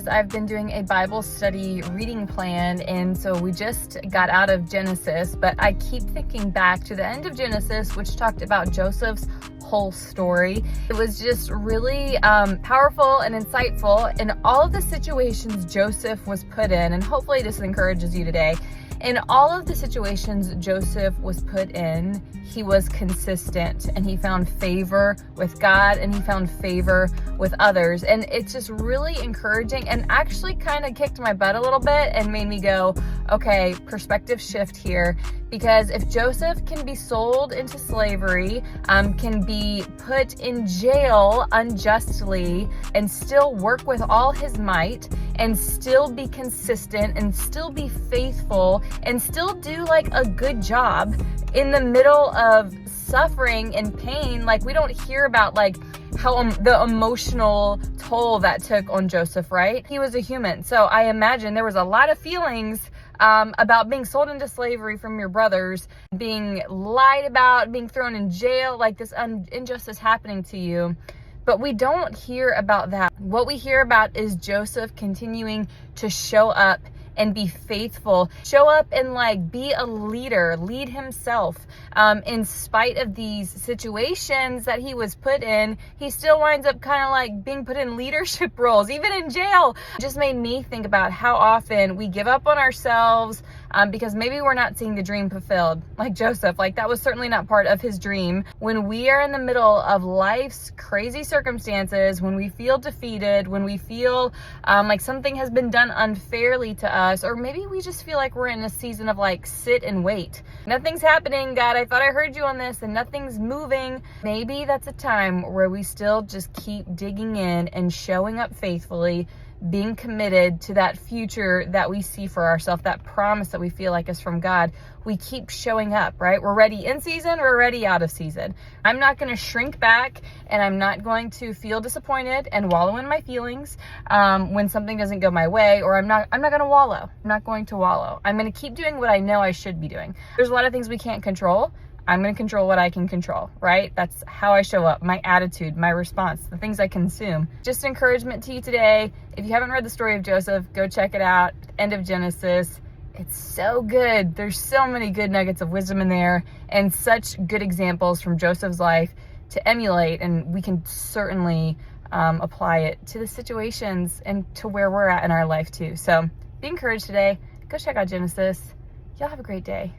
I've been doing a Bible study reading plan, and so we just got out of Genesis, but I keep thinking back to the end of Genesis, which talked about Joseph's whole story. It was just really powerful and insightful in all of the situations Joseph was put in, and hopefully this encourages you today. In all of the situations Joseph was put in, he was consistent and he found favor with God and he found favor with others. And it's just really encouraging and actually kind of kicked my butt a little bit and made me go, okay, perspective shift here. Because if Joseph can be sold into slavery, can be put in jail unjustly and still work with all his might and still be consistent and still be faithful and still do like a good job in the middle of suffering and pain, like we don't hear about like how the emotional toll that took on Joseph, right? He was a human. So I imagine there was a lot of feelings about being sold into slavery from your brothers, being lied about, being thrown in jail, like this injustice happening to you. But we don't hear about that. What we hear about is Joseph continuing to show up and be faithful, show up and like be a leader, lead himself. In spite of these situations that he was put in, he still winds up kind of like being put in leadership roles, even in jail. It just made me think about how often we give up on ourselves because maybe we're not seeing the dream fulfilled. Like Joseph, like that was certainly not part of his dream. When we are in the middle of life's crazy circumstances, when we feel defeated, when we feel like something has been done unfairly to us, or maybe we just feel like we're in a season of like sit and wait. Nothing's happening, God. I thought I heard you on this and nothing's moving. Maybe that's a time where we still just keep digging in and showing up faithfully, being committed to that future that we see for ourselves, that promise that we feel like is from God. We keep showing up, right? We're ready in season, we're ready out of season. I'm not going to shrink back and I'm not going to feel disappointed and wallow in my feelings when something doesn't go my way, or I'm not going to wallow. I'm not going to wallow. I'm going to keep doing what I know I should be doing. There's a lot of things we can't control. I'm going to control what I can control, right? That's how I show up, my attitude, my response, the things I consume. Just encouragement to you today. If you haven't read the story of Joseph, go check it out. End of Genesis. It's so good. There's so many good nuggets of wisdom in there and such good examples from Joseph's life to emulate. And we can certainly apply it to the situations and to where we're at in our life too. So be encouraged today. Go check out Genesis. Y'all have a great day.